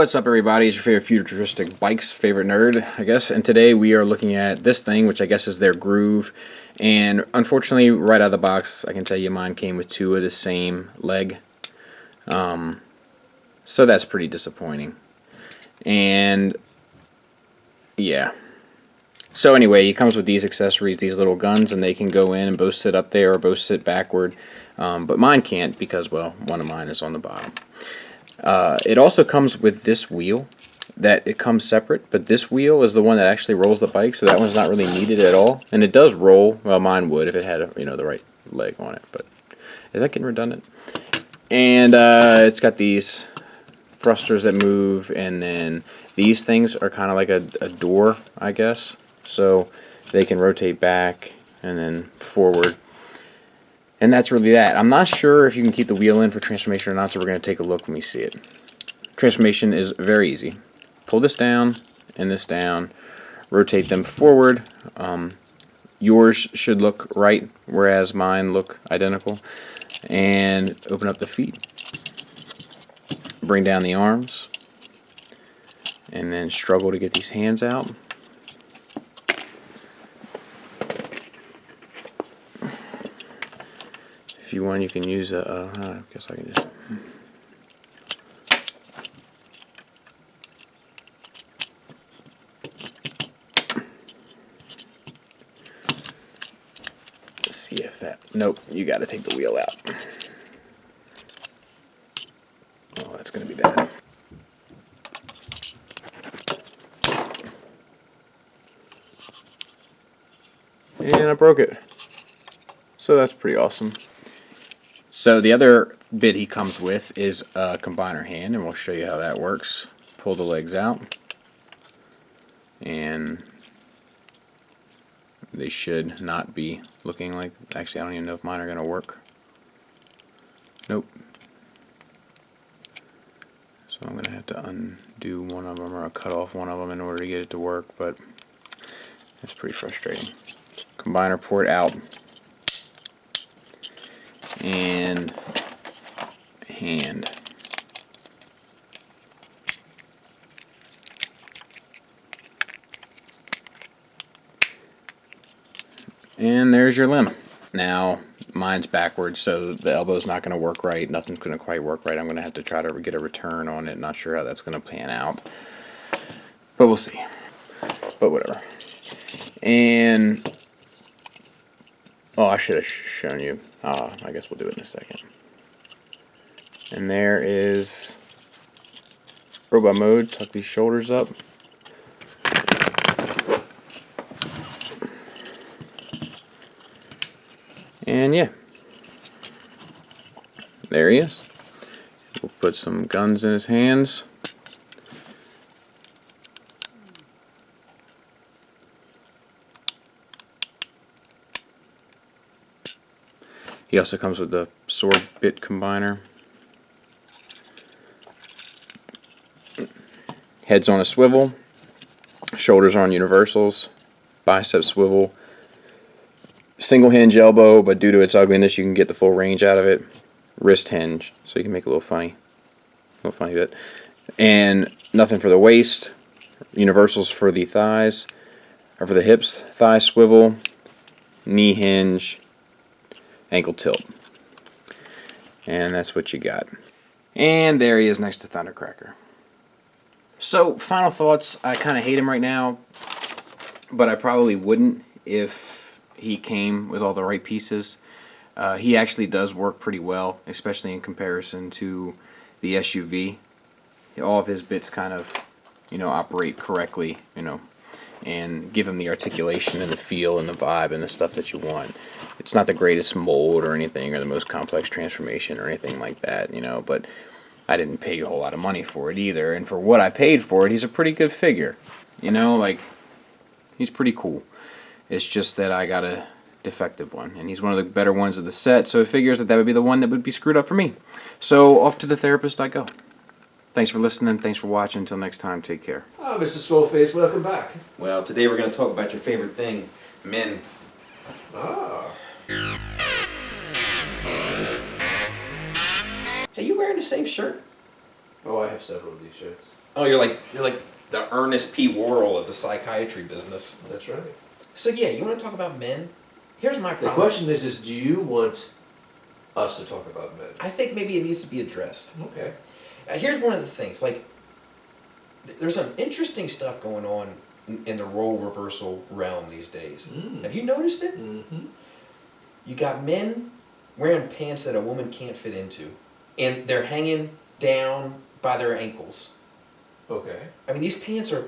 What's up, everybody? It's your favorite futuristic bikes, favorite nerd, I guess. And today we are looking at this thing, which I guess is their groove. And unfortunately, right out of the box, I can tell you mine came with two of the same leg. So that's pretty disappointing. And yeah. So anyway, it comes with these accessories, these little guns, and they can go in and both sit up there or both sit backward. But mine can't because, well, one of mine is on the bottom. It also comes with this wheel that it comes separate, but this wheel is the one that actually rolls the bike, so that one's not really needed at all. And it does roll. Well, mine would if it had, the right leg on it. But is that getting redundant? And it's got these thrusters that move, and then these things are kind of like a door, I guess. So they can rotate back and then forward. And that's really that. I'm not sure if you can keep the wheel in for transformation or not, so we're going to take a look when we see it. Transformation is very easy. Pull this down and this down. Rotate them forward. Yours should look right, whereas mine look identical. And open up the feet. Bring down the arms. And then struggle to get these hands out. If you want, you can use I guess I can just... Let's see if that... Nope, you got to take the wheel out. Oh, that's going to be bad. And I broke it. So that's pretty awesome. So the other bit he comes with is a combiner hand, and we'll show you how that works. Pull the legs out, and they should not be looking like... Actually, I don't even know if mine are going to work. Nope. So I'm going to have to undo one of them or cut off one of them in order to get it to work, but it's pretty frustrating. Combiner port out. And hand. And there's your limb. Now, mine's backwards, so the elbow's not going to work right. Nothing's going to quite work right. I'm going to have to try to get a return on it. Not sure how that's going to pan out. But we'll see. But whatever. And... oh, I should have shown you. I guess we'll do it in a second. And there is robot mode. Tuck these shoulders up. And yeah. There he is. We'll put some guns in his hands. He also comes with the sword bit combiner. Head's on a swivel. Shoulders are on universals. Bicep swivel. Single hinge elbow, but due to its ugliness, you can get the full range out of it. Wrist hinge, so you can make a little funny bit. And nothing for the waist. Universals for the thighs, or for the hips. Thigh swivel. Knee hinge. Ankle tilt. And that's what you got. And there he is next to Thundercracker. So, final thoughts. I kind of hate him right now, but I probably wouldn't if he came with all the right pieces. He actually does work pretty well, especially in comparison to the SUV. All of his bits kind of, operate correctly, and give him the articulation and the feel and the vibe and the stuff that you want. It's not the greatest mold or anything, or the most complex transformation or anything like that, but I didn't pay a whole lot of money for it either, and for what I paid for it, he's a pretty good figure. He's pretty cool. It's just that I got a defective one, and he's one of the better ones of the set, so it figures that would be the one that would be screwed up for me. So off to the therapist I go. Thanks for listening. Thanks for watching. Until next time, take care. Oh, Mr. Skullface, welcome back. Well, today we're going to talk about your favorite thing, men. Ah. Hey, you wearing the same shirt? Oh, I have several of these shirts. Oh, you're like the Ernest P. Worrell of the psychiatry business. That's right. So yeah, you want to talk about men? Here's my The problem. question is do you want us to talk about men? I think maybe it needs to be addressed. Okay. Here's one of the things. Like, there's some interesting stuff going on in the role reversal realm these days. Have you noticed it? Mm-hmm. You got men wearing pants that a woman can't fit into, and they're hanging down by their ankles. Okay. I mean, these pants are,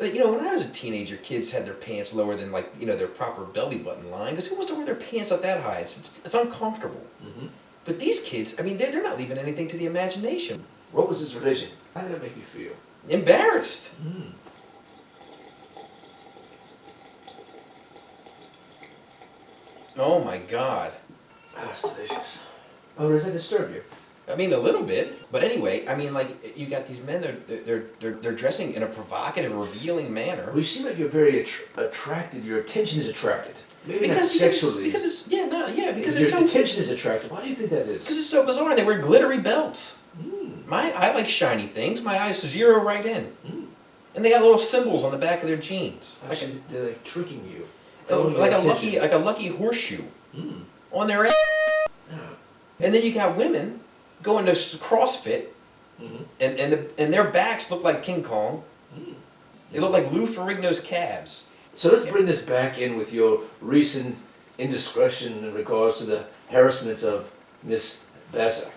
you know, when I was a teenager, kids had their pants lower than, like, you know, their proper belly button line, because who wants to wear their pants up that high? It's uncomfortable. Mm-hmm. But these kids, I mean, they're not leaving anything to the imagination. What was his religion? How did that make you feel? Embarrassed. Mm. Oh my God. That's delicious. Oh, does that disturb you? I mean, a little bit, but anyway, I mean, like, you got these men. They're dressing in a provocative, revealing manner. Well, you seem like you're very attracted. Your attention is attracted. Maybe not Because sexually. because it's because your it's so attention is attracted. Why do you think that is? because it's so bizarre. They wear glittery belts. Mm. I like shiny things. My eyes zero right in, Mm. and they got little symbols on the back of their jeans, Actually, they're like tricking you. like a lucky horseshoe Mm. on their ass. Yeah. And then you got women going to CrossFit, Mm-hmm. and their backs look like King Kong. Mm. They look like Lou Ferrigno's calves. So let's bring this back in with your recent indiscretion in regards to the harassment of Miss Basak.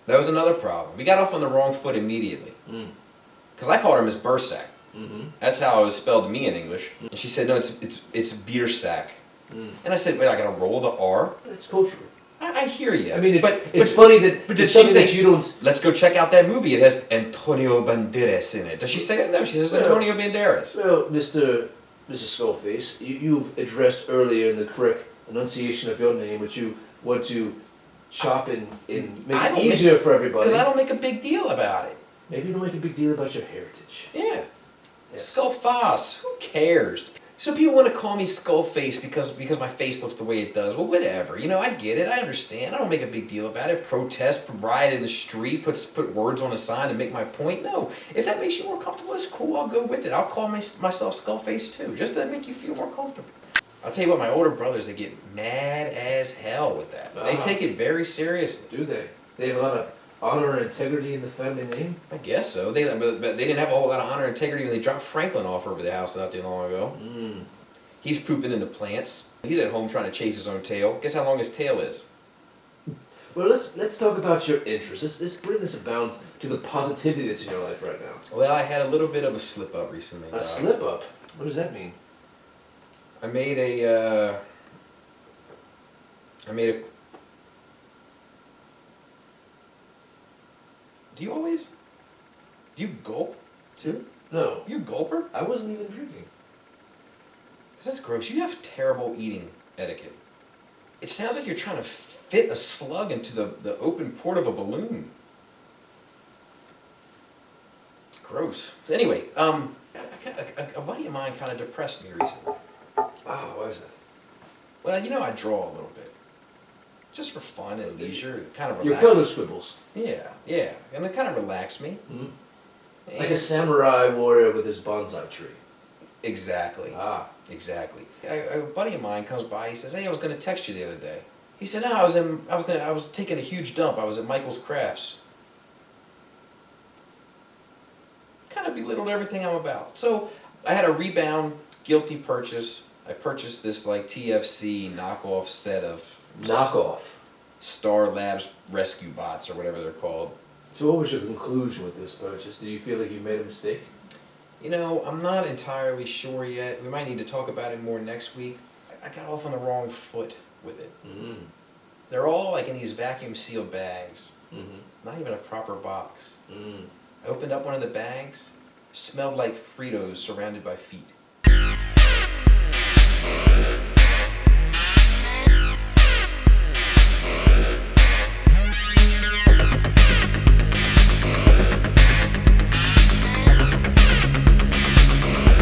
That was another problem. We got off on the wrong foot immediately. Mm. Because I called her Miss Bursack. Mm-hmm. That's how it was spelled to me in English. And she said, no, it's Biersack. Mm. And I said, wait, I gotta roll the R? It's cultural. I hear you. I mean, it's, but it's funny that but did it's she something say, that you don't... let's go check out that movie. It has Antonio Banderas in it. Does she say that? No, she says Well- Antonio Banderas. Well, Mr. Skullface, you've addressed earlier in the correct enunciation of your name, which you want to chop and make I it don't easier for everybody. Because I don't make a big deal about it. Maybe you don't make a big deal about your heritage. Yeah. Yes. Skullface. Who cares? So people want to call me Skullface because my face looks the way it does. Well, whatever. You know, I get it. I understand. I don't make a big deal about it. Protest, riot in the street, put words on a sign and make my point. No. If that makes you more comfortable, it's cool. I'll go with it. I'll call myself Skullface too, just to make you feel more comfortable. I'll tell you what, my older brothers, they get mad as hell with that. They Ah. take it very seriously. Do they? They have a lot of honor and integrity in the family name? I guess so. But they didn't have a whole lot of honor and integrity when they dropped Franklin off over the house not too long ago. Mm. He's pooping in the plants. He's at home trying to chase his own tail. Guess how long his tail is? Well, let's talk about your interests. Let's bring this about to the positivity that's in your life right now. Well, I had a little bit of a slip up recently. A slip up? What does that mean? I made a. Do you gulp too? No, You a gulper? I wasn't even drinking. That's gross. You have terrible eating etiquette. It sounds like you're trying to fit a slug into the open port of a balloon. Gross. So anyway, a buddy of mine kind of depressed me recently. Wow, why is that? Well, you know, I draw a little bit. Just for fun and leisure, kind of Your relax. color scribbles. Yeah. And it kind of relaxed me. Mm. And Like a samurai warrior with his bonsai tree. Exactly. Ah. Exactly. A buddy of mine comes by. He says, "Hey, I was going to text you the other day." He said, "No, I was taking a huge dump. I was at Michael's Crafts." Kind of belittled everything I'm about. So I had a rebound, guilty purchase. I purchased this like TFC knockoff set of Knockoff. Star Labs rescue bots or whatever they're called. So what was your conclusion with this purchase? Do you feel like you made a mistake? You know, I'm not entirely sure yet. We might need to talk about it more next week. I got off on the wrong foot with it. Mm. They're all like in these vacuum sealed bags. Mm-hmm. Not even a proper box. Mm. I opened up one of the bags. Smelled like Fritos surrounded by feet.